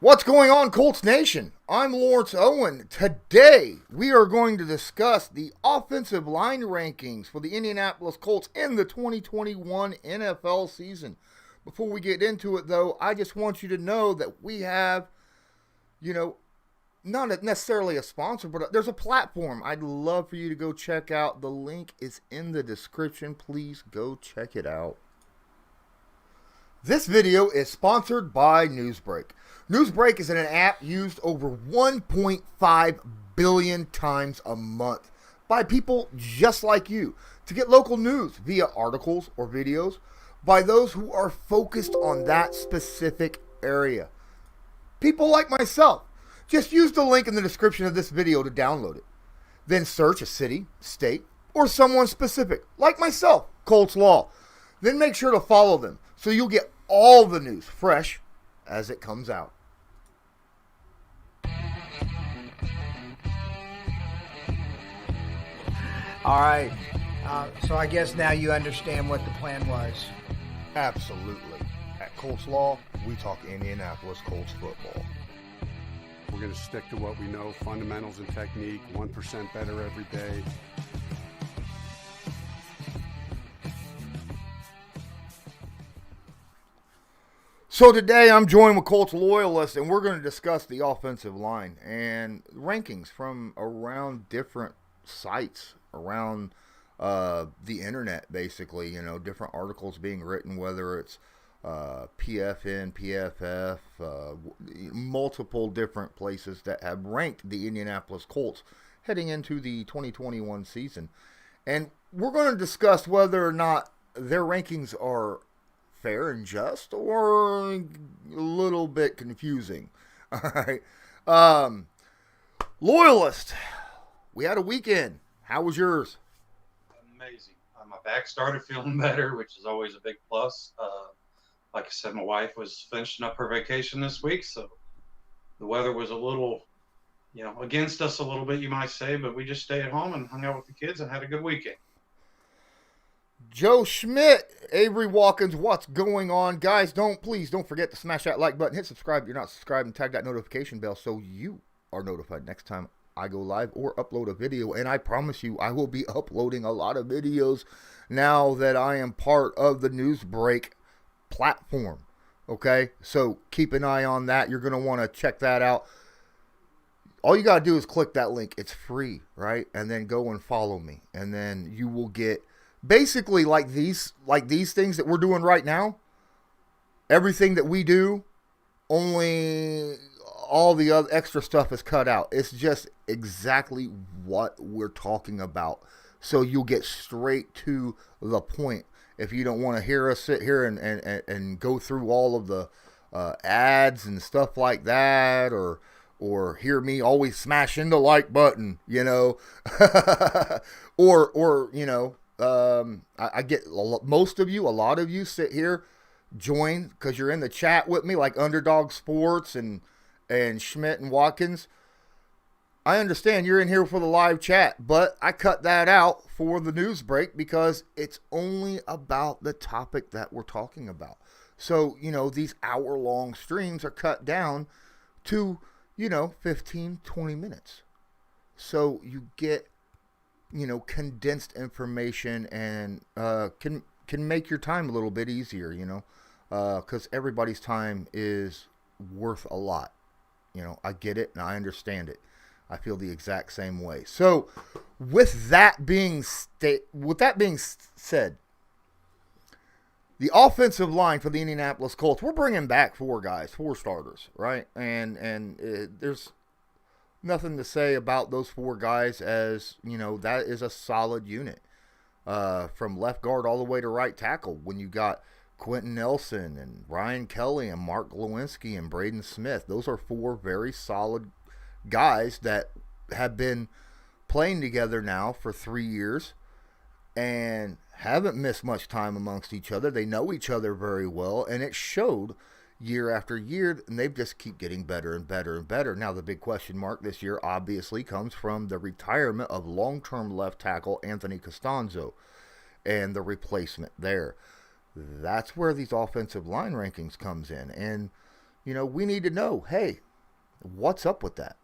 What's going on, Colts Nation? I'm Lawrence Owen. Today, we are going to discuss the offensive line rankings for the Indianapolis Colts in the 2021 NFL season. Before we get into it, though, I just want you to know that we have, not necessarily a sponsor, but there's a platform I'd love for you to go check out. The link is in the description. Please go check it out. This video is sponsored by Newsbreak. Newsbreak is an app used over 1.5 billion times a month by people just like you to get local news via articles or videos by those who are focused on that specific area. People like myself. Just use the link in the description of this video to download it. Then search a city, state, or someone specific, like myself, Colts Law. Then make sure to follow them so you'll get all the news fresh as it comes out. All right. So I guess now you understand what the plan was. Absolutely. At Colts Law, we talk Indianapolis Colts football. We're going to stick to what we know, fundamentals and technique, 1% better every day. So today I'm joined with Colts Loyalist, and we're going to discuss the offensive line and rankings from around different sites, around the internet, basically, different articles being written, whether it's PFN, PFF, multiple different places that have ranked the Indianapolis Colts heading into the 2021 season. And we're going to discuss whether or not their rankings are fair and just or a little bit confusing. All right. Loyalist, we had a weekend. How was yours? Amazing. My back started feeling better, which is always a big plus. Like I said, my wife was finishing up her vacation this week, so the weather was a little, against us a little bit, you might say, but we just stayed at home and hung out with the kids and had a good weekend. Joe Schmidt, Avery Watkins, what's going on? Guys, please don't forget to smash that like button, hit subscribe if you're not subscribed, and tag that notification bell so you are notified next time I go live or upload a video. And I promise you, I will be uploading a lot of videos now that I am part of the Newsbreak platform. Okay, so keep an eye on that. You're going to want to check that out. All you got to do is click that link. It's free, right? And then go and follow me. And then you will get basically like these things that we're doing right now. Everything that we do, only all the other extra stuff is cut out. It's just exactly what we're talking about. So you'll get straight to the point. If you don't want to hear us sit here and go through all of the ads and stuff like that, or hear me always smashing the like button, or I get most of you, a lot of you sit here, join because you're in the chat with me, like Underdog Sports and Schmidt and Watkins. I understand you're in here for the live chat, but I cut that out for the news break because it's only about the topic that we're talking about. So, these hour-long streams are cut down to, 15, 20 minutes. So you get, condensed information and can make your time a little bit easier, because everybody's time is worth a lot. I get it and I understand it. I feel the exact same way. So, with that being said, the offensive line for the Indianapolis Colts, we're bringing back four starters, right? And there's nothing to say about those four guys, as that is a solid unit, from left guard all the way to right tackle. When you got Quentin Nelson and Ryan Kelly and Mark Golinski and Braden Smith, those are four very solid guys that have been playing together now for 3 years and haven't missed much time amongst each other. They know each other very well, and it showed year after year, and they just keep getting better and better and better. Now, the big question mark this year obviously comes from the retirement of long-term left tackle Anthony Castonzo and the replacement there. That's where these offensive line rankings comes in. And we need to know, hey, what's up with that?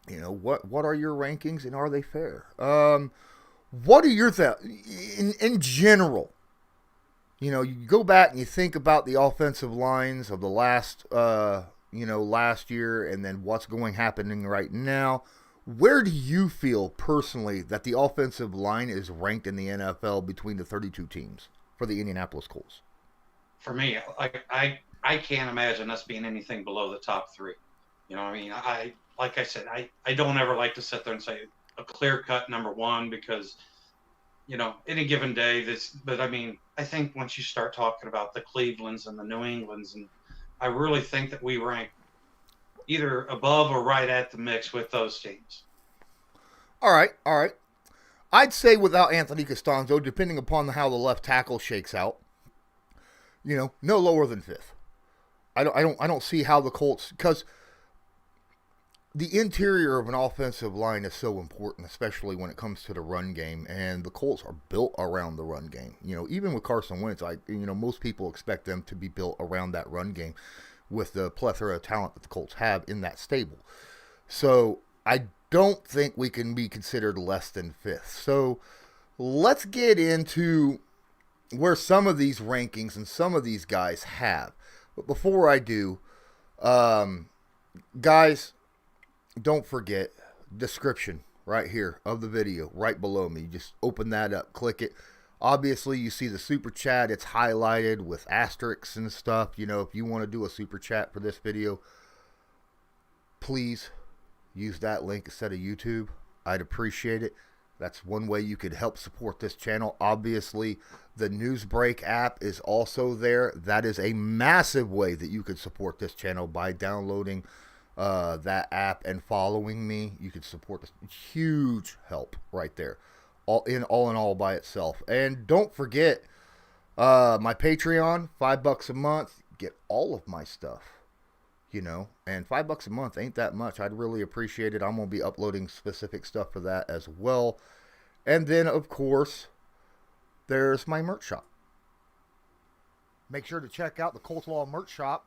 What are your rankings, and are they fair? What are your thoughts in general? You go back and you think about the offensive lines of the last year, and then what's happening right now. Where do you feel personally that the offensive line is ranked in the NFL between the 32 teams for the Indianapolis Colts? For me, I can't imagine us being anything below the top three. Like I said, I don't ever like to sit there and say a clear-cut number one because, any given day, but I think once you start talking about the Clevelands and the New Englands, and I really think that we rank either above or right at the mix with those teams. All right. I'd say without Anthony Castonzo, depending upon how the left tackle shakes out, no lower than fifth. I don't see how the Colts, because the interior of an offensive line is so important, especially when it comes to the run game, and the Colts are built around the run game. Even with Carson Wentz, most people expect them to be built around that run game with the plethora of talent that the Colts have in that stable. So I don't think we can be considered less than fifth. So let's get into where some of these rankings and some of these guys have. But before I do, guys, don't forget, description right here of the video, right below me. Just open that up, click it. Obviously, you see the super chat. It's highlighted with asterisks and stuff. If you want to do a super chat for this video, please use that link instead of YouTube. I'd appreciate it. That's one way you could help support this channel. Obviously, the Newsbreak app is also there. That is a massive way that you could support this channel by downloading that app and following me. You could support this. Huge help right there. All in all by itself. And don't forget my Patreon, $5 a month. Get all of my stuff. And $5 a month ain't that much. I'd really appreciate it. I'm going to be uploading specific stuff for that as well. And then, of course, there's my merch shop. Make sure to check out the Colts Law merch shop.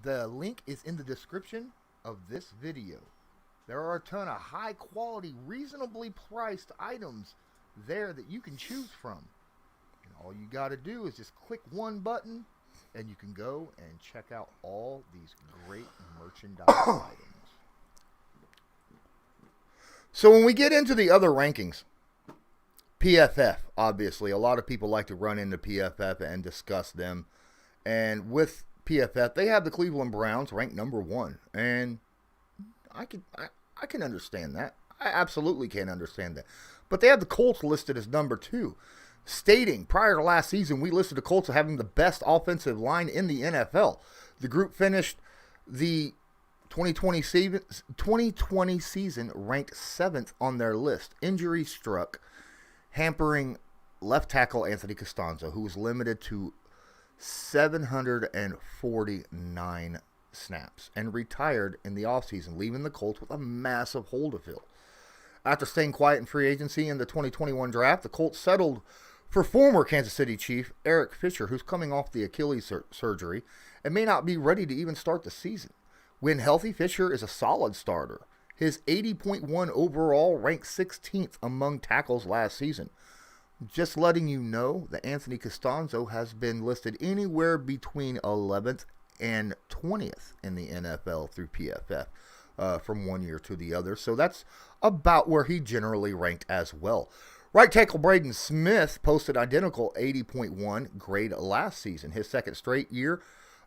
The link is in the description of this video. There are a ton of high quality, reasonably priced items there that you can choose from. And all you got to do is just click one button, and you can go and check out all these great merchandise items. So when we get into the other rankings, PFF, obviously, a lot of people like to run into PFF and discuss them. And with PFF, they have the Cleveland Browns ranked number 1. And I can understand that. I absolutely can understand that. But they have the Colts listed as number 2. Stating prior to last season, we listed the Colts as having the best offensive line in the NFL. The group finished the 2020 season ranked 7th on their list. Injury struck, hampering left tackle Anthony Castonzo, who was limited to 749 snaps and retired in the offseason, leaving the Colts with a massive hole to fill. After staying quiet in free agency in the 2021 draft, the Colts settled for former Kansas City Chief Eric Fisher, who's coming off the Achilles surgery and may not be ready to even start the season. When healthy, Fisher is a solid starter. His 80.1 overall ranked 16th among tackles last season. Just letting you know that Anthony Castonzo has been listed anywhere between 11th and 20th in the NFL through PFF from one year to the other. So that's about where he generally ranked as well. Right tackle Braden Smith posted identical 80.1 grade last season, his second straight year,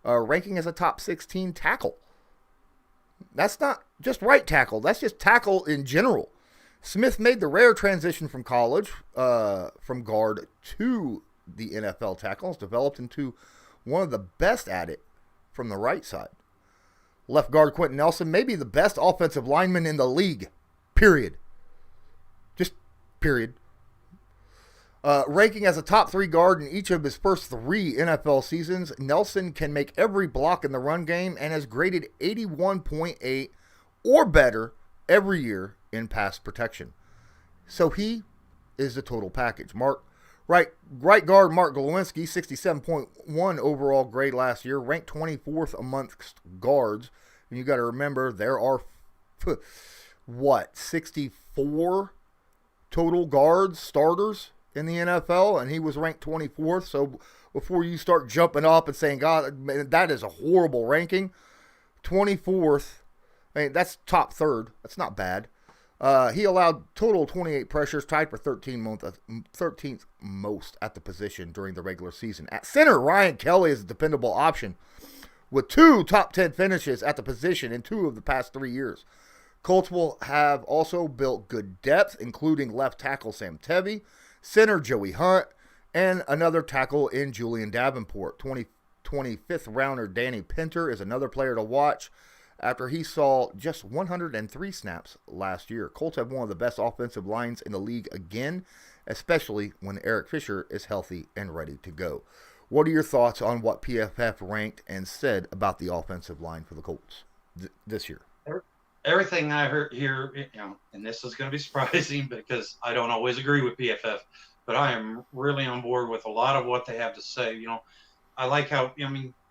ranking as a top 16 tackle. That's not just right tackle. That's just tackle in general. Smith made the rare transition from college, from guard to the NFL tackle. Has developed into one of the best at it from the right side. Left guard Quentin Nelson may be the best offensive lineman in the league. Period. Just period. Ranking as a top 3 guard in each of his first 3 NFL seasons, Nelson can make every block in the run game and has graded 81.8 or better every year in pass protection. So he is the total package. Mark Right guard Mark Golinski, 67.1 overall grade last year, ranked 24th amongst guards. And you got to remember there are 64 total guards starters in the NFL, and he was ranked 24th. So before you start jumping up and saying, God, man, that is a horrible ranking, 24th, I mean, that's top third. That's not bad. He allowed total 28 pressures, tied for 13th most at the position during the regular season. At center, Ryan Kelly is a dependable option with 2 top 10 finishes at the position in 2 of the past 3 years. Colts will have also built good depth, including left tackle Sam Tevy, center Joey Hunt, and another tackle in Julian Davenport. 25th rounder Danny Pinter is another player to watch after he saw just 103 snaps last year. Colts have one of the best offensive lines in the league again, especially when Eric Fisher is healthy and ready to go. What are your thoughts on what PFF ranked and said about the offensive line for the Colts this year? Everything I heard here, and this is going to be surprising because I don't always agree with PFF, but I am really on board with a lot of what they have to say. I like how,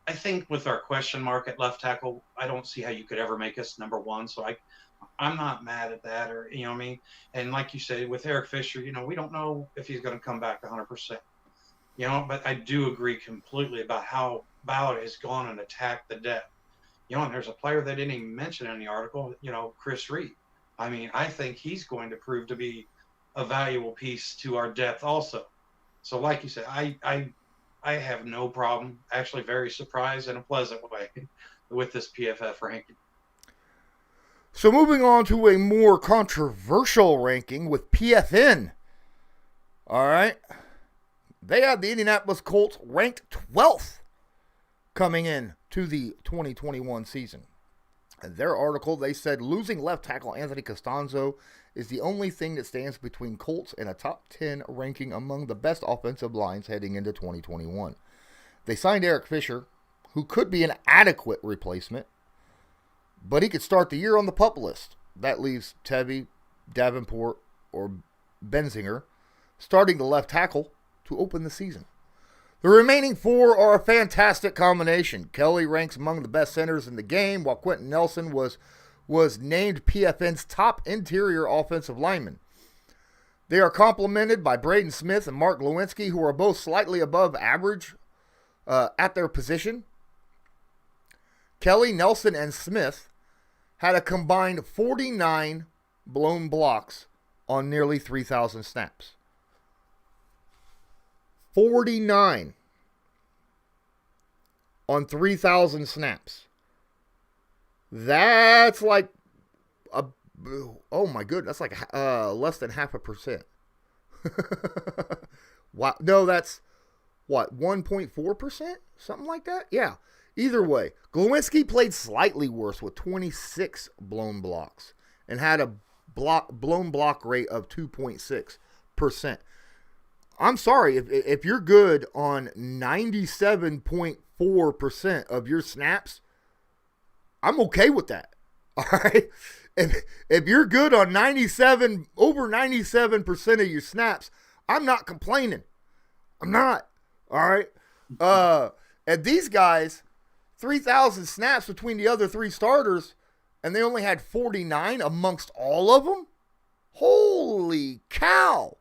I think with our question mark at left tackle, I don't see how you could ever make us number one. So I'm not mad at that, or And like you said, with Eric Fisher, we don't know if he's going to come back 100%. But I do agree completely about how Ballard has gone and attacked the depth. And there's a player they didn't even mention in the article, Chris Reed. I think he's going to prove to be a valuable piece to our depth also. So like you said, I have no problem, actually very surprised in a pleasant way with this PFF ranking. So moving on to a more controversial ranking with PFN. All right. They have the Indianapolis Colts ranked 12th coming in to the 2021 season. In their article, they said losing left tackle Anthony Castonzo is the only thing that stands between Colts and a top 10 ranking among the best offensive lines heading into 2021. They signed Eric Fisher, who could be an adequate replacement, but he could start the year on the PUP list. That leaves Tevy, Davenport, or Benzinger starting the left tackle to open the season. The remaining 4 are a fantastic combination. Kelly ranks among the best centers in the game, while Quentin Nelson was named PFN's top interior offensive lineman. They are complemented by Braden Smith and Mark Lewinsky, who are both slightly above average at their position. Kelly, Nelson, and Smith had a combined 49 blown blocks on nearly 3,000 snaps. 49 on 3,000 snaps. That's like oh my goodness, that's like less than 0.5%. Wow, no, that's what, 1.4%, something like that. Yeah. Either way, Golinski played slightly worse with 26 blown blocks and had a blown block rate of 2.6%. I'm sorry, if you're good on 97.4% of your snaps, I'm okay with that. All right? If you're good on over 97% of your snaps, I'm not complaining. I'm not. All right? And these guys, 3,000 snaps between the other 3 starters, and they only had 49 amongst all of them? Holy cow.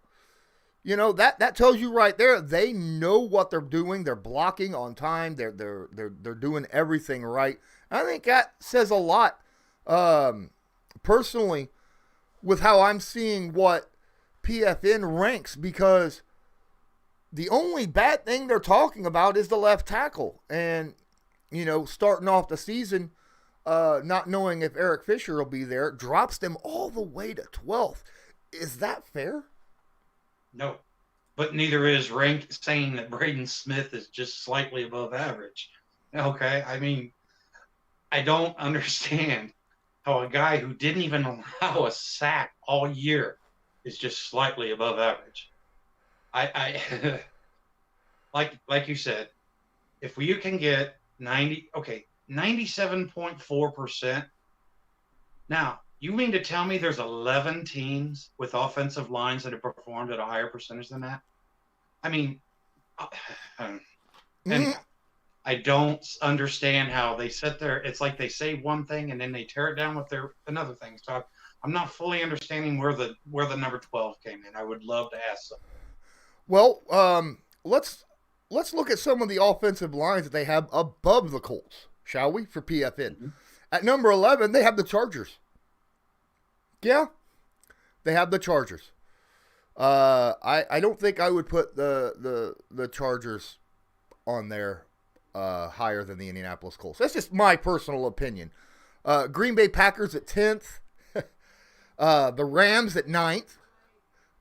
That tells you right there, they know what they're doing. They're blocking on time. They're doing everything right. I think that says a lot, personally, with how I'm seeing what PFN ranks, because the only bad thing they're talking about is the left tackle. And, starting off the season, not knowing if Eric Fisher will be there, drops them all the way to 12th. Is that fair? No, but neither is rank saying that Braden Smith is just slightly above average. Okay, I don't understand how a guy who didn't even allow a sack all year is just slightly above average. I like you said, if you can get 97.4%. Now, you mean to tell me there's 11 teams with offensive lines that have performed at a higher percentage than that? I mean, and I don't understand how they sit there. It's like they say one thing and then they tear it down with another thing. So I'm not fully understanding where the number 12 came in. I would love to ask them. Well, let's look at some of the offensive lines that they have above the Colts, shall we? For PFN, at number 11, they have the Chargers. Yeah, they have the Chargers. I don't think I would put the Chargers on there higher than the Indianapolis Colts. That's just my personal opinion. Green Bay Packers at 10th. The Rams at 9th.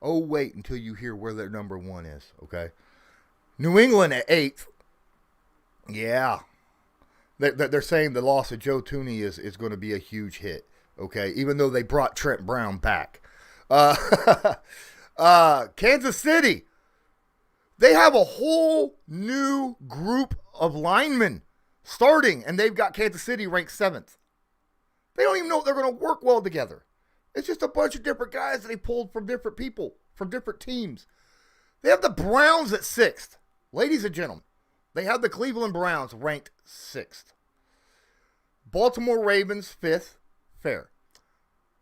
Oh, wait until you hear where their number 1 is, okay? New England at 8th. Yeah. They're saying the loss of Joe Thuney is going to be a huge hit, okay? Even though they brought Trent Brown back. Kansas City. They have a whole new group of linemen starting, and they've got Kansas City ranked 7th. They don't even know if they're going to work well together. It's just a bunch of different guys that they pulled from different people, from different teams. They have the Browns at 6th. Ladies and gentlemen, they have the Cleveland Browns ranked 6th. Baltimore Ravens 5th. Fair.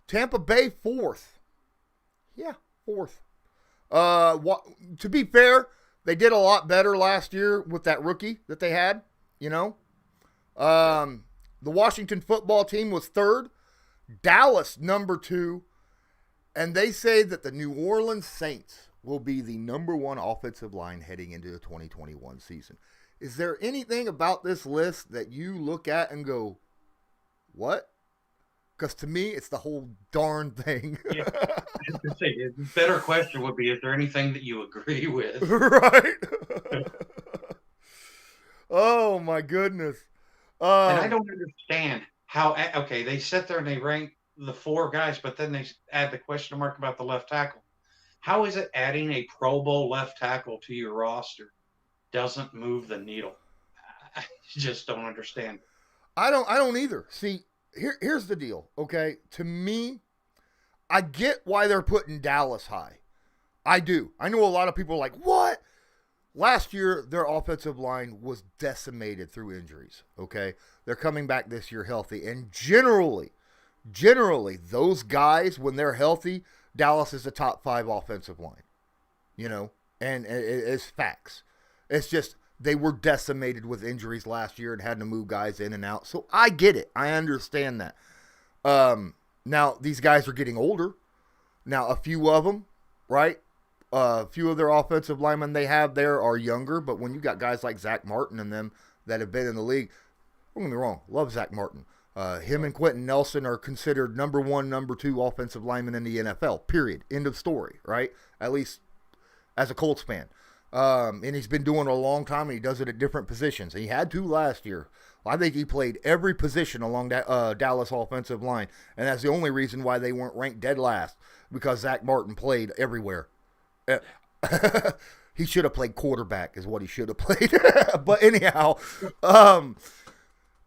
Tampa Bay 4th. Yeah, 4th. To be fair, they did a lot better last year with that rookie that they had, you know. The Washington football team was 3rd. Dallas, number 2. And they say that the New Orleans Saints will be the number 1 offensive line heading into the 2021 season. Is there anything about this list that you look at and go, what? Because to me, it's the whole darn thing. Yeah. I was gonna say, the better question would be, is there anything that you agree with? Right? Oh, my goodness. And I don't understand how, okay, they sit there and they rank the 4 guys, but then they add the question mark about the left tackle. How is it adding a Pro Bowl left tackle to your roster doesn't move the needle? I just don't understand. I don't either. See, here's the deal, okay? To me, I get why they're putting Dallas high. I do. I know a lot of people are like, what? Last year, their offensive line was decimated through injuries, okay? They're coming back this year healthy. And generally, those guys, when they're healthy, Dallas is the top 5 offensive line, you know? And it's facts. It's just they were decimated with injuries last year and had to move guys in and out. So I get it. I understand that. Now, these guys are getting older. Now, a few of them, right? A few of their offensive linemen they have there are younger, but when you got guys like Zach Martin and them that have been in the league, don't get me wrong, love Zach Martin. Him and Quentin Nelson are considered number 1, number 2 offensive linemen in the NFL, period. End of story, right? At least as a Colts fan. And he's been doing it a long time, and he does it at different positions. He had to last year. I think he played every position along that Dallas offensive line, and that's the only reason why they weren't ranked dead last, because Zach Martin played everywhere. He should have played quarterback is what he should have played. But anyhow,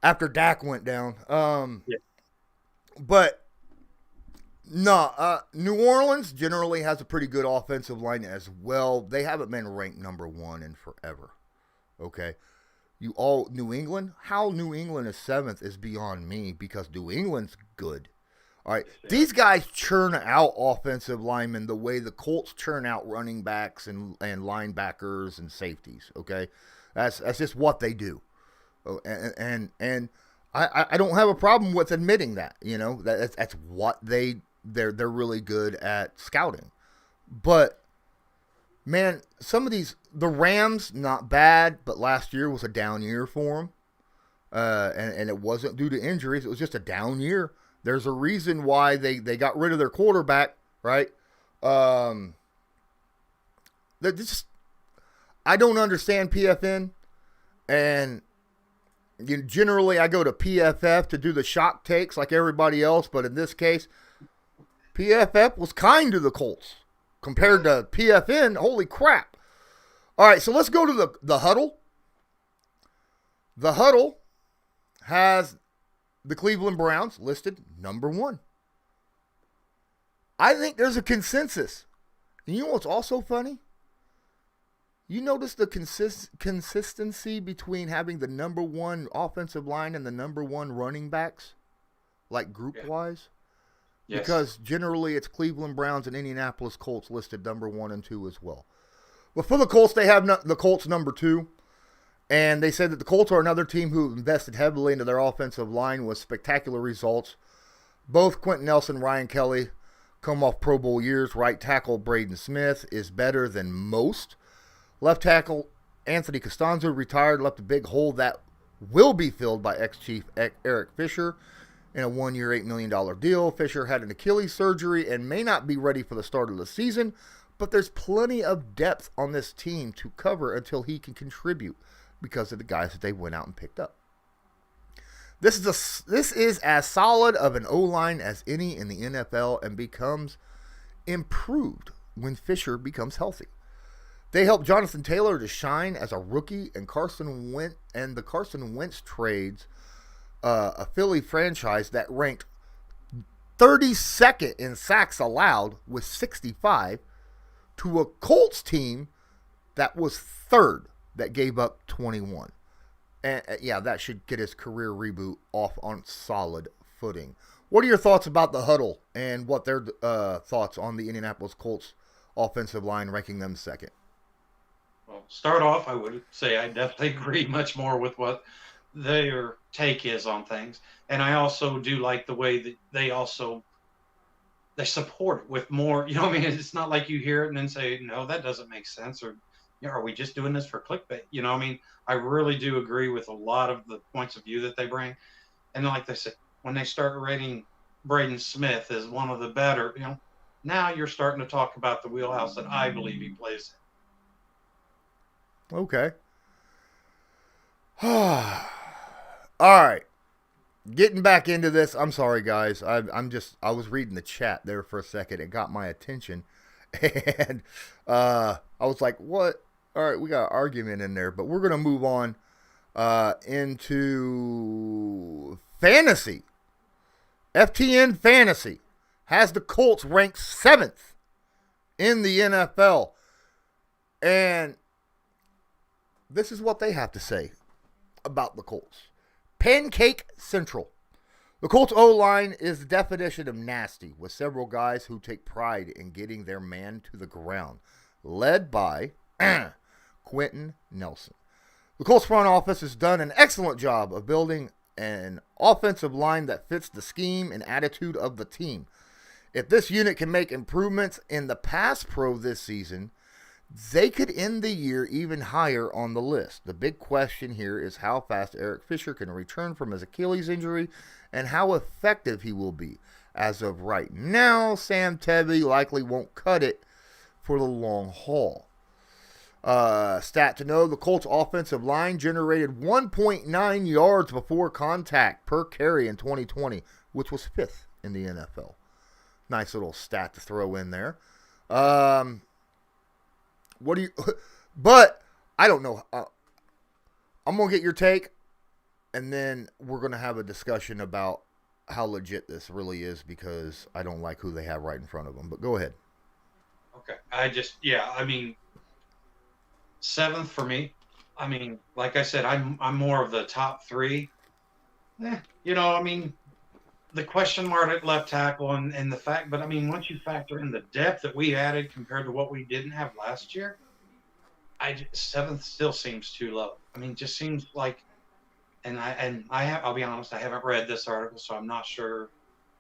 after Dak went down. Yeah. But no, New Orleans generally has a pretty good offensive line as well. They haven't been ranked number 1 in forever. Okay. New England? How New England is 7th is beyond me, because New England's good. All right, these guys churn out offensive linemen the way the Colts churn out running backs and linebackers and safeties. Okay, that's just what they do, and I don't have a problem with admitting that. You know, that's what they're really good at scouting. But man, some of the Rams not bad, but last year was a down year for them, and it wasn't due to injuries. It was just a down year. There's a reason why they got rid of their quarterback, right? I don't understand PFN, and generally I go to PFF to do the shock takes like everybody else, but in this case, PFF was kind to the Colts compared to PFN. Holy crap. All right, so let's go to the huddle. The huddle has the Cleveland Browns listed number 1. I think there's a consensus. And you know what's also funny? You notice the consistency between having the number one offensive line and the number one running backs, like group-wise? Yes. Because generally it's Cleveland Browns and Indianapolis Colts listed number 1 and 2 as well. But for the Colts, they have the Colts number 2. And they said that the Colts are another team who invested heavily into their offensive line with spectacular results. Both Quentin Nelson and Ryan Kelly come off Pro Bowl years. Right tackle Braden Smith is better than most. Left tackle Anthony Castonzo retired, left a big hole that will be filled by ex-chief Eric Fisher in a 1-year, $8 million deal. Fisher had an Achilles surgery and may not be ready for the start of the season, but there's plenty of depth on this team to cover until he can contribute because of the guys that they went out and picked up. This is as solid of an O-line as any in the NFL and becomes improved when Fisher becomes healthy. They helped Jonathan Taylor to shine as a rookie, and the Carson Wentz trades a Philly franchise that ranked 32nd in sacks allowed with 65 to a Colts team that was 3rd that gave up 21. And yeah, that should get his career reboot off on solid footing. What are your thoughts about the huddle and what their thoughts on the Indianapolis Colts offensive line, ranking them second? Well, start off, I would say I definitely agree much more with what their take is on things. And I also do like the way that they support with more, I mean, it's not like you hear it and then say, no, that doesn't make sense. Or, are we just doing this for clickbait? I mean, I really do agree with a lot of the points of view that they bring. And like they said, when they start rating Braden Smith as one of the better, now you're starting to talk about the wheelhouse that I believe he plays in. Okay. All right. Getting back into this. I'm sorry, guys. I was reading the chat there for a second. It got my attention. And I was like, what? All right, we got an argument in there. But we're going to move on into fantasy. FTN Fantasy has the Colts ranked 7th in the NFL. And this is what they have to say about the Colts. Pancake Central. The Colts O-line is the definition of nasty, with several guys who take pride in getting their man to the ground, led by Quentin Nelson. The Colts front office has done an excellent job of building an offensive line that fits the scheme and attitude of the team. If this unit can make improvements in the pass pro this season, they could end the year even higher on the list. The big question here is how fast Eric Fisher can return from his Achilles injury and how effective he will be. As of right now, Sam Tebby likely won't cut it for the long haul. Stat to know, the Colts offensive line generated 1.9 yards before contact per carry in 2020, which was 5th in the NFL. Nice little stat to throw in there. But I don't know. I'm going to get your take, and then we're going to have a discussion about how legit this really is, because I don't like who they have right in front of them. But go ahead. Okay. I mean, 7th for me. I mean, like I said, I'm more of the top 3. I mean, the question mark at left tackle and the fact, but I mean, once you factor in the depth that we added compared to what we didn't have last year, 7th still seems too low. I mean, just seems like, I'll be honest, I haven't read this article, so I'm not sure,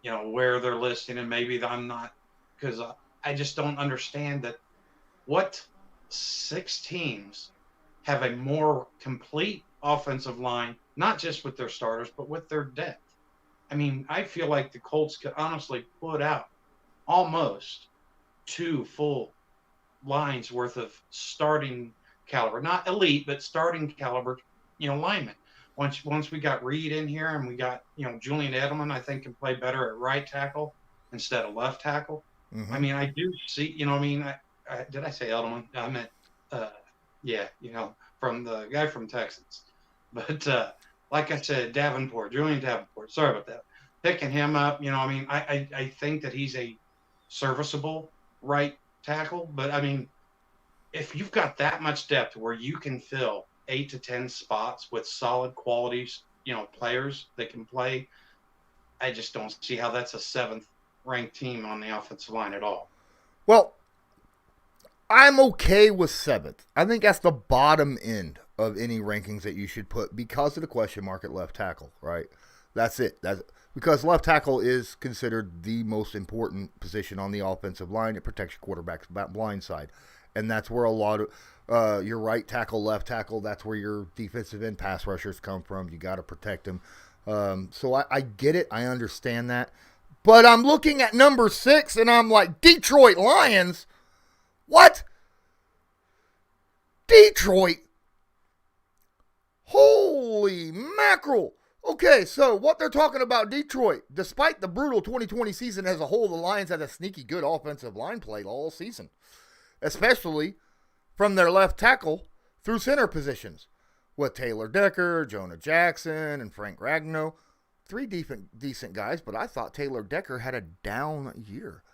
where they're listing, and maybe I'm not, because I just don't understand that. What 6 teams have a more complete offensive line, not just with their starters, but with their depth? I mean, I feel like the Colts could honestly put out almost 2 full lines worth of starting caliber, not elite, but starting caliber, linemen. Once we got Reed in here and we got, Julian Edelman, I think can play better at right tackle instead of left tackle. Mm-hmm. I mean, I do see, did I say Edelman? I meant, from the guy from Texas. But like I said, Julian Davenport, sorry about that. Picking him up, I think that he's a serviceable right tackle. But, I mean, if you've got that much depth where you can fill 8 to 10 spots with solid qualities, players that can play, I just don't see how that's a 7th ranked team on the offensive line at all. Well, I'm okay with 7th. I think that's the bottom end of any rankings that you should put because of the question mark at left tackle, right? That's it. Because left tackle is considered the most important position on the offensive line. It protects your quarterback's blind side. And that's where a lot of your right tackle, left tackle, that's where your defensive end pass rushers come from. You got to protect them. So I get it. I understand that. But I'm looking at number 6, and I'm like, Detroit Lions? What? Detroit? Holy mackerel. Okay, so what they're talking about Detroit, despite the brutal 2020 season as a whole, the Lions had a sneaky good offensive line play all season, especially from their left tackle through center positions with Taylor Decker, Jonah Jackson, and Frank Ragnow. 3 decent guys, but I thought Taylor Decker had a down year.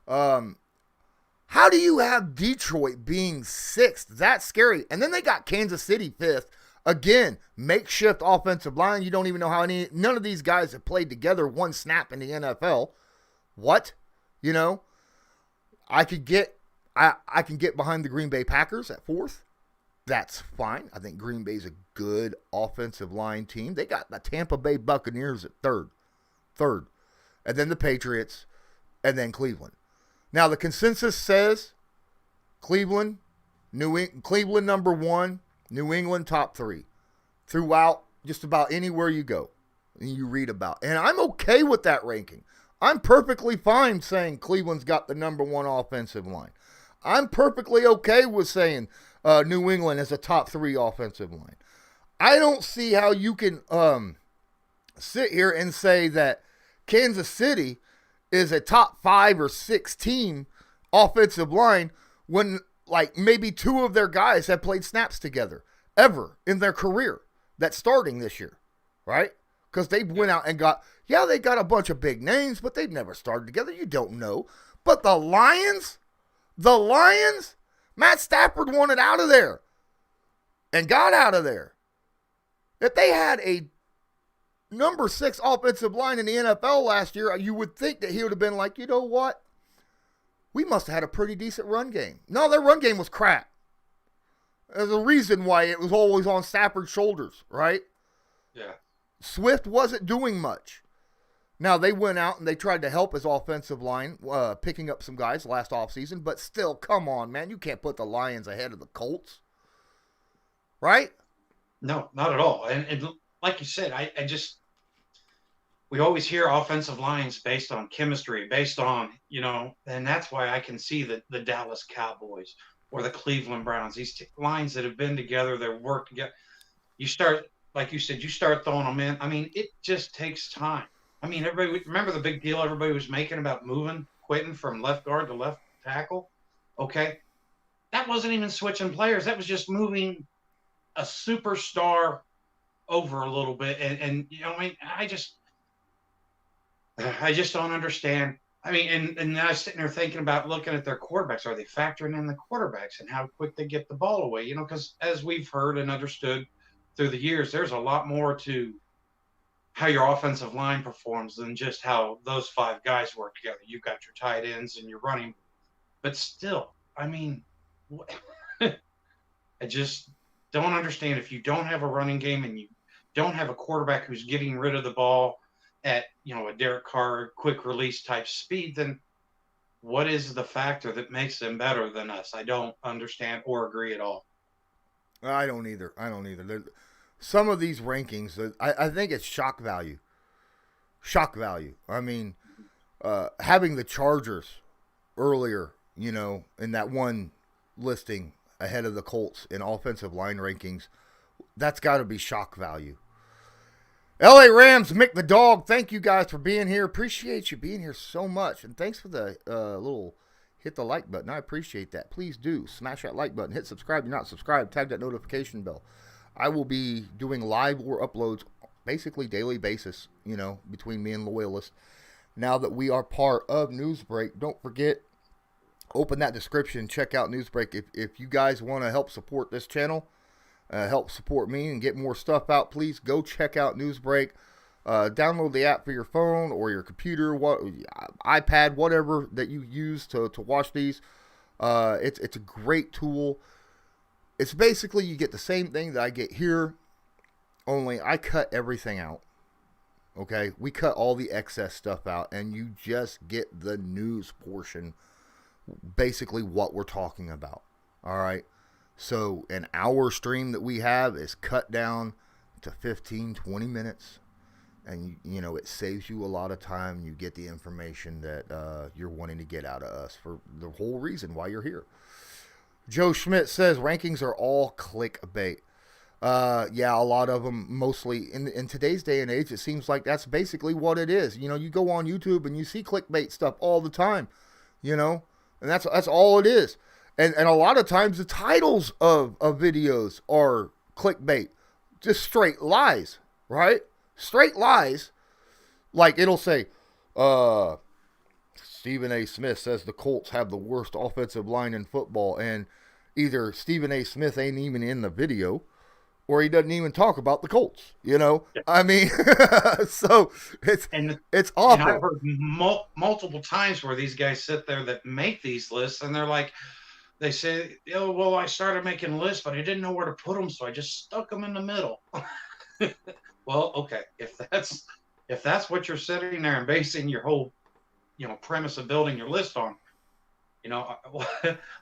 How do you have Detroit being 6th? That's scary. And then they got Kansas City 5th. Again, makeshift offensive line. You don't even know how none of these guys have played together one snap in the NFL. What? I can get behind the Green Bay Packers at 4th. That's fine. I think Green Bay's a good offensive line team. They got the Tampa Bay Buccaneers at 3rd. And then the Patriots, and then Cleveland. Now, the consensus says Cleveland number 1, New England top 3. Throughout just about anywhere you go and you read about. And I'm okay with that ranking. I'm perfectly fine saying Cleveland's got the number 1 offensive line. I'm perfectly okay with saying New England is a top 3 offensive line. I don't see how you can sit here and say that Kansas City is a top 5 or 6 team offensive line when like maybe 2 of their guys have played snaps together ever in their career that's starting this year, right? Because they went out and they got a bunch of big names, but they've never started together. You don't know. But the Lions, Matt Stafford wanted out of there and got out of there. If they had a number 6 offensive line in the NFL last year, you would think that he would have been like, you know what? We must have had a pretty decent run game. No, their run game was crap. There's a reason why it was always on Stafford's shoulders, right? Yeah. Swift wasn't doing much. Now, they went out and they tried to help his offensive line, picking up some guys last offseason, but still, come on, man. You can't put the Lions ahead of the Colts. Right? No, not at all. And like you said, we always hear offensive lines based on chemistry, based on, and that's why I can see the Dallas Cowboys or the Cleveland Browns, these lines that have been together, they've worked together. You start, like you said, you start throwing them in. I mean, it just takes time. I mean, everybody remember the big deal everybody was making about quitting from left guard to left tackle? Okay. That wasn't even switching players. That was just moving a superstar over a little bit. And I just don't understand. I mean, and I was sitting there thinking about looking at their quarterbacks. Are they factoring in the quarterbacks and how quick they get the ball away? Because as we've heard and understood through the years, there's a lot more to how your offensive line performs than just how those 5 guys work together. You've got your tight ends and your running. But still, I mean, I just don't understand if you don't have a running game and you don't have a quarterback who's getting rid of the ball at, a Derek Carr quick release type speed, then what is the factor that makes them better than us? I don't understand or agree at all. I don't either. Some of these rankings, I think it's shock value. I mean, having the Chargers earlier, in that one listing ahead of the Colts in offensive line rankings, that's got to be shock value. LA Rams, Mick the Dog, thank you guys for being here. Appreciate you being here so much. And thanks for the little hit the like button. I appreciate that. Please do smash that like button. Hit subscribe if you're not subscribed. Tag that notification bell. I will be doing live or uploads basically daily basis, between me and Loyalist. Now that we are part of Newsbreak, don't forget open that description, check out Newsbreak. If you guys want to help support this channel, help support me and get more stuff out, please go check out Newsbreak. Download the app for your phone or your computer, iPad, whatever that you use to watch these. It's a great tool. It's basically you get the same thing that I get here, only I cut everything out. Okay, we cut all the excess stuff out, and you just get the news portion, basically what we're talking about. All right, so an hour stream that we have is cut down to 15, 20 minutes, and you know it saves you a lot of time. You get the information that you're wanting to get out of us for the whole reason why you're here. Joe Schmidt says rankings are all clickbait. Yeah, a lot of them, mostly in today's day and age, it seems like that's basically what it is. You know, you go on YouTube and you see clickbait stuff all the time, you know, and that's all it is. And a lot of times the titles of videos are clickbait, just straight lies, right? Straight lies. Like it'll say, Stephen A. Smith says the Colts have the worst offensive line in football, and either Stephen A. Smith ain't even in the video, or he doesn't even talk about the Colts, you know? Yeah. I mean, so it's awful. And I've heard multiple times where these guys sit there that make these lists, and they're like, they say, oh, well, I started making lists, but I didn't know where to put them, so I just stuck them in the middle. Well, okay, if that's what you're sitting there and basing your whole, you know, premise of building your list on, you know,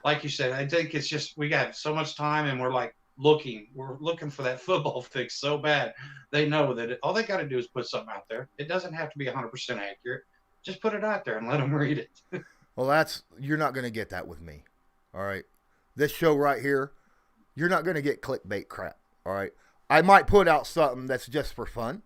like you said, I think it's just we got so much time, and we're looking for that football fix so bad. They know that all they got to do is put something out there. It doesn't have to be 100% accurate. Just put it out there and let them read it. Well, you're not going to get that with me. All right. This show right here, you're not going to get clickbait crap. All right. I might put out something that's just for fun,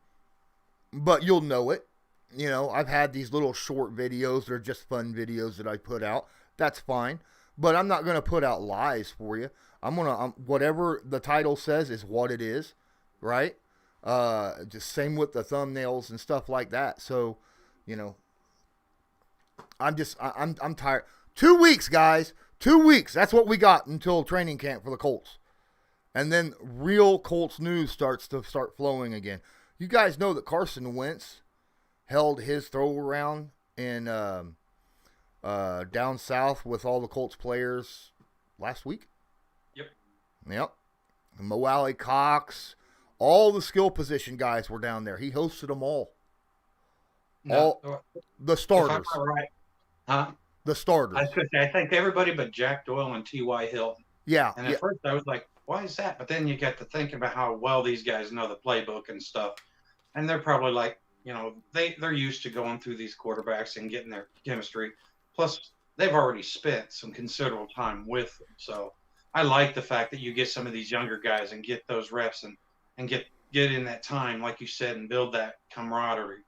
but you'll know it. You know, I've had these little short videos. They're just fun videos that I put out. That's fine. But I'm not going to put out lies for you. Whatever the title says is what it is, right? Just same with the thumbnails and stuff like that. So, you know, I'm tired. 2 weeks, guys. 2 weeks. That's what we got until training camp for the Colts. And then real Colts news starts flowing again. You guys know that Carson Wentz held his throw around in down south with all the Colts players last week. Yep. Mo Alley Cox, all the skill position guys were down there. He hosted them all. All the starters. If I'm right, huh? The starters. I think everybody but Jack Doyle and T.Y. Hilton. Yeah. And at first I was like, why is that? But then you get to thinking about how well these guys know the playbook and stuff. And they're probably like, you know, they're used to going through these quarterbacks and getting their chemistry. Plus, they've already spent some considerable time with them. So I like the fact that you get some of these younger guys and get those reps and get in that time, like you said, and build that camaraderie.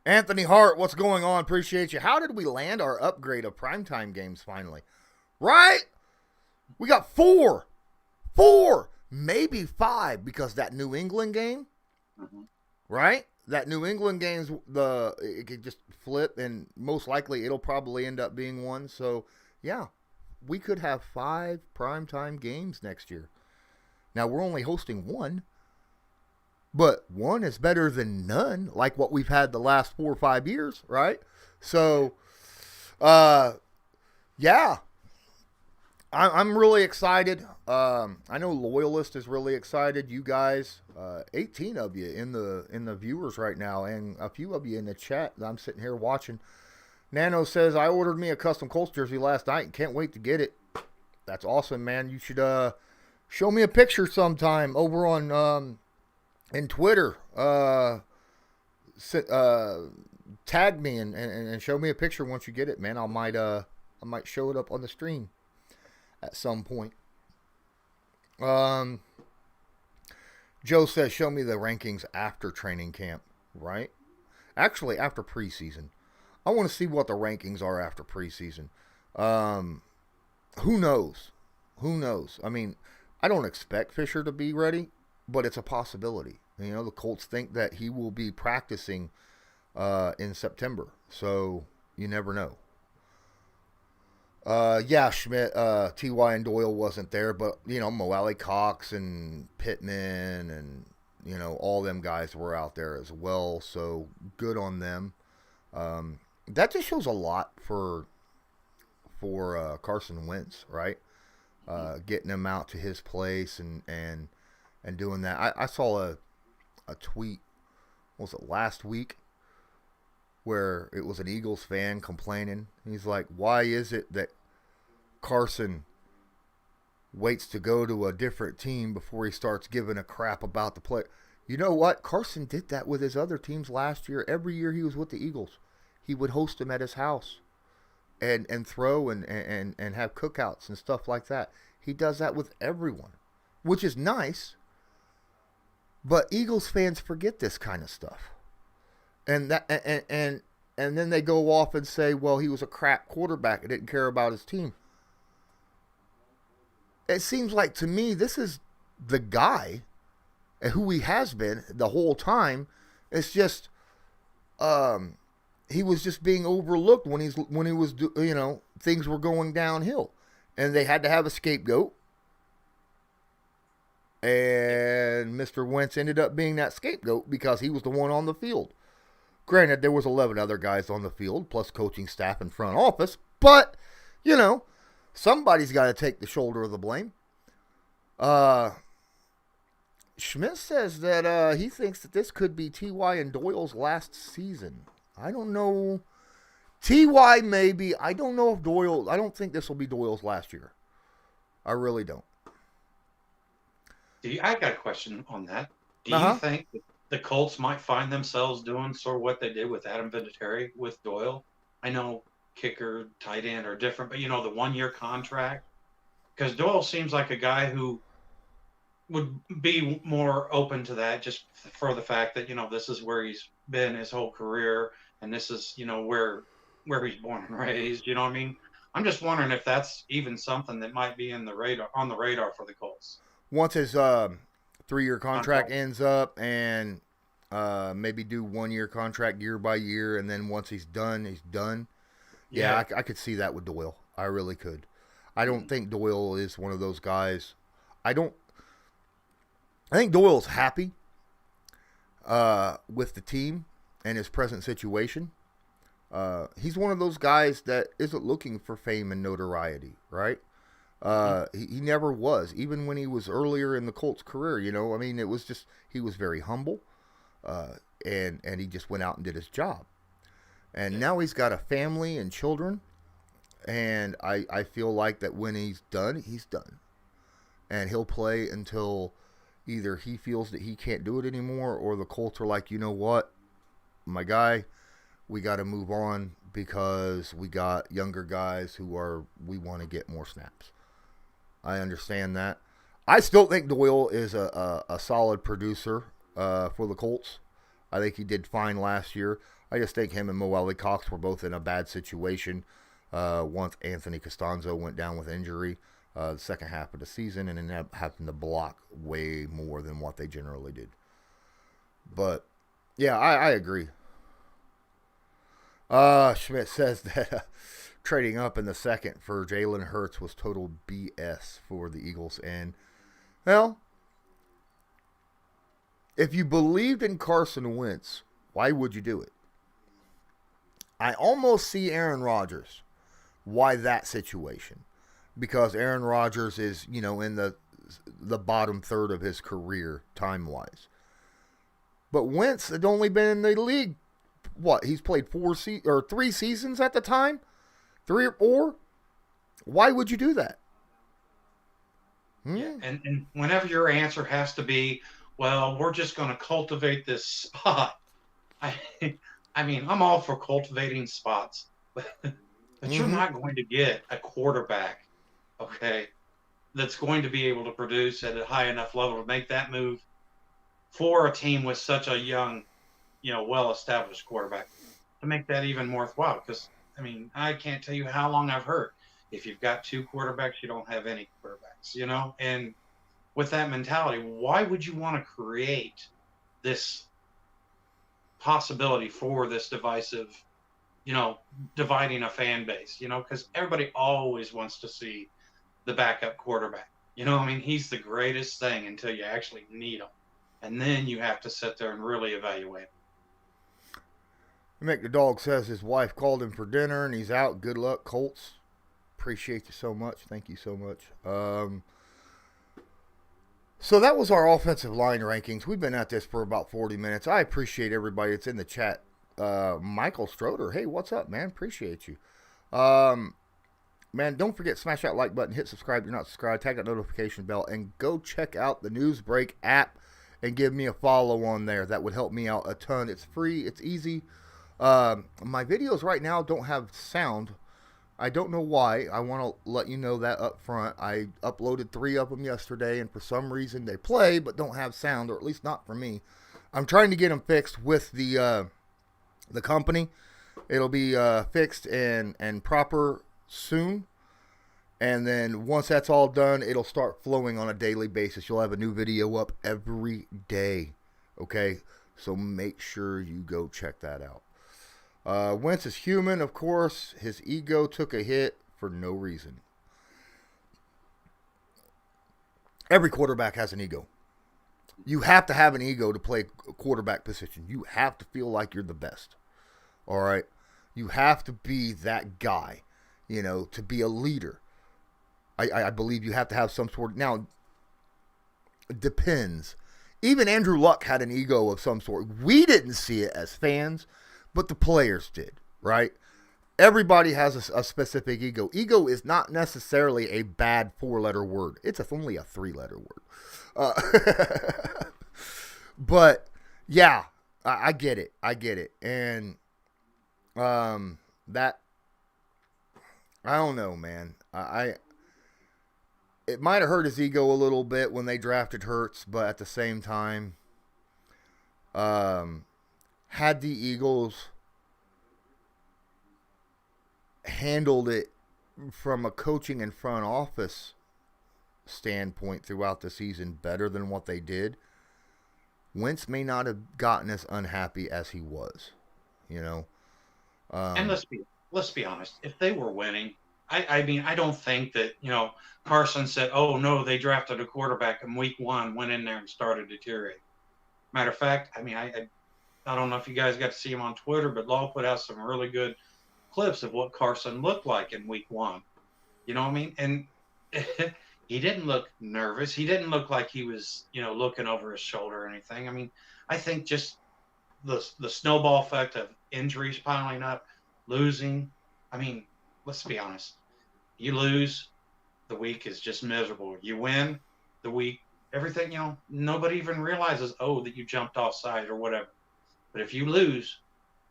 Anthony Hart, what's going on? Appreciate you. How did we land our upgrade of primetime games finally? Right? We got 4, maybe 5, because that New England game, right? That New England game's it could just flip, and most likely it'll probably end up being 1. So, yeah, we could have 5 primetime games next year. Now, we're only hosting 1, but 1 is better than none, like what we've had the last 4 or 5 years, right? So, yeah. I'm really excited. I know Loyalist is really excited. You guys, 18 of you in the viewers right now, and a few of you in the chat that I'm sitting here watching. Nano says, I ordered me a custom Colts jersey last night and can't wait to get it. That's awesome, man. You should show me a picture sometime over on in Twitter. Tag me and show me a picture once you get it, man. I might show it up on the stream at some point. Joe says, show me the rankings after training camp, right? Actually, after preseason. I want to see what the rankings are after preseason. Who knows? I mean, I don't expect Fisher to be ready, but it's a possibility. You know, the Colts think that he will be practicing in September. So, You never know. Yeah, Schmidt, Ty and Doyle wasn't there, but Mo Alley Cox and Pittman and all them guys were out there as well. So good on them. That just shows a lot for Carson Wentz, right? Getting him out to his place and doing that. I saw a tweet. Was it last week? Where it was an Eagles fan complaining. He's like, why is it that Carson waits to go to a different team before he starts giving a crap about the play? You know what? Carson did that with his other teams last year. Every year he was with the Eagles, he would host them at his house and throw and have cookouts and stuff like that. He does that with everyone, which is nice. But Eagles fans forget this kind of stuff. And then they go off and say, well, he was a crap quarterback and didn't care about his team. It seems like to me this is the guy who he has been the whole time. It's just he was just being overlooked when he was things were going downhill, and they had to have a scapegoat. And Mr. Wentz ended up being that scapegoat because he was the one on the field. Granted, there was 11 other guys on the field, plus coaching staff and front office. But, somebody's got to take the shoulder of the blame. Schmidt says that he thinks that this could be T.Y. and Doyle's last season. I don't know. T.Y. maybe. I don't know if Doyle. I don't think this will be Doyle's last year. I really don't. I got a question on that. Do you think that the Colts might find themselves doing sort of what they did with Adam Vinatieri with Doyle? I know kicker, tight end are different, but the 1-year contract. Because Doyle seems like a guy who would be more open to that, just for the fact that this is where he's been his whole career, and this is where he's born and raised. You know what I mean? I'm just wondering if that's even something that might be on the radar for the Colts. Once his 3-year contract ends up, and maybe do 1-year contract year by year, and then once he's done, he's done. Yeah, I could see that with Doyle. I really could. I don't think Doyle is one of those guys. I think Doyle's happy with the team and his present situation. He's one of those guys that isn't looking for fame and notoriety, right? He never was, even when he was earlier in the Colts career, I mean, it was just, he was very humble, and he just went out and did his job. And now he's got a family and children, and I feel like that when he's done, he's done. And he'll play until either he feels that he can't do it anymore, or the Colts are like, you know what, my guy, we got to move on because we got younger guys we want to get more snaps. I understand that. I still think Doyle is a solid producer for the Colts. I think he did fine last year. I just think him and Mo Alley Cox were both in a bad situation once Anthony Castonzo went down with injury the second half of the season, and ended up having to block way more than what they generally did. But, yeah, I agree. Schmidt says that trading up in the second for Jalen Hurts was total BS for the Eagles. And, well, if you believed in Carson Wentz, why would you do it? I almost see Aaron Rodgers. Why that situation? Because Aaron Rodgers is, in the bottom third of his career time-wise. But Wentz had only been in the league, he's played 3 seasons at the time? 3 or 4? Why would you do that? Yeah, and whenever your answer has to be, well, we're just going to cultivate this spot. I mean, I'm all for cultivating spots, but you're not going to get a quarterback, okay, that's going to be able to produce at a high enough level to make that move for a team with such a young, well-established quarterback, to make that even worthwhile. Because, I mean, I can't tell you how long I've heard, if you've got 2 quarterbacks, you don't have any quarterbacks, And with that mentality, why would you want to create this possibility for this divisive, dividing a fan base, because everybody always wants to see the backup quarterback. He's the greatest thing until you actually need him. And then you have to sit there and really evaluate him. Mick the Dog says his wife called him for dinner and he's out. Good luck, Colts. Appreciate you so much. Thank you so much. So that was our offensive line rankings. We've been at this for about 40 minutes. I appreciate everybody that's in the chat. Michael Stroder, hey, what's up, man? Appreciate you. Man, don't forget, smash that like button, hit subscribe if you're not subscribed, tag that notification bell, and go check out the Newsbreak app and give me a follow on there. That would help me out a ton. It's free. It's easy. My videos right now don't have sound. I don't know why. I want to let you know that up front. I uploaded 3 of them yesterday, and for some reason they play but don't have sound, or at least not for me. I'm trying to get them fixed with the company. It'll be fixed and proper soon. And then once that's all done, it'll start flowing on a daily basis. You'll have a new video up every day. Okay? So make sure you go check that out. Wentz is human, of course. His ego took a hit for no reason. Every quarterback has an ego. You have to have an ego to play a quarterback position. You have to feel like you're the best. All right? You have to be that guy, to be a leader. I believe you have to have some sort. Now, it depends. Even Andrew Luck had an ego of some sort. We didn't see it as fans, but the players did, right? Everybody has a specific ego. Ego is not necessarily a bad 4-letter word. It's only a 3-letter word. But, yeah, I get it. And that, I don't know, man. It might have hurt his ego a little bit when they drafted Hurts, but at the same time, had the Eagles handled it from a coaching and front office standpoint throughout the season better than what they did, Wentz may not have gotten as unhappy as he was, And let's be honest. If they were winning, I don't think that, Carson said, oh, no, they drafted a quarterback in week 1, went in there and started deteriorating. Matter of fact, I don't know if you guys got to see him on Twitter, but Law put out some really good clips of what Carson looked like in week 1. You know what I mean? And he didn't look nervous. He didn't look like he was, looking over his shoulder or anything. I think just the snowball effect of injuries piling up, losing. Let's be honest. You lose, the week is just miserable. You win, the week, everything, nobody even realizes, that you jumped offside or whatever. But if you lose,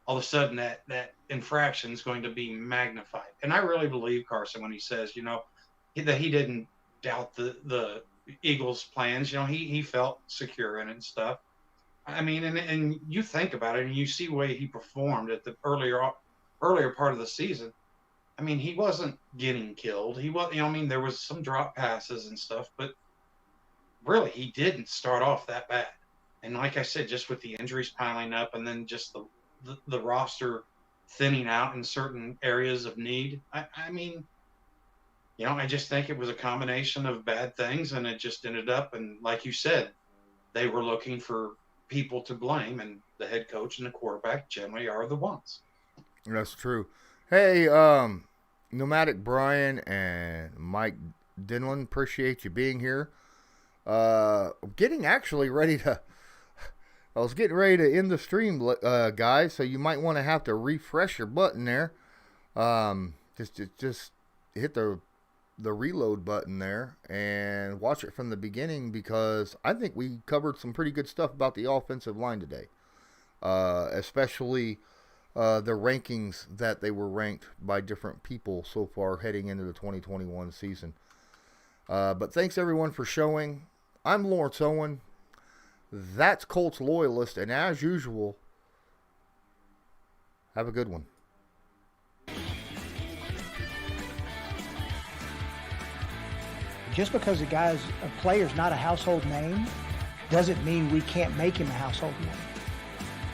all of a sudden that infraction is going to be magnified. And I really believe Carson when he says, that he didn't doubt the Eagles' plans. He felt secure in it and stuff. And you think about it and you see the way he performed at the earlier part of the season. He wasn't getting killed. He was, there was some drop passes and stuff, but really he didn't start off that bad. And like I said, just with the injuries piling up and then just the roster thinning out in certain areas of need, I just think it was a combination of bad things, and it just ended up, and like you said, they were looking for people to blame, and the head coach and the quarterback generally are the ones. That's true. Hey, Nomadic Brian and Mike Dinlin, appreciate you being here. I was getting ready to end the stream, guys, so you might want to have to refresh your button there. Just hit the reload button there and watch it from the beginning, because I think we covered some pretty good stuff about the offensive line today, especially the rankings that they were ranked by different people so far heading into the 2021 season. But thanks everyone for showing. I'm Lawrence Owen. That's Colts Loyalist, and as usual, have a good one. Just because a player's not a household name doesn't mean we can't make him a household name.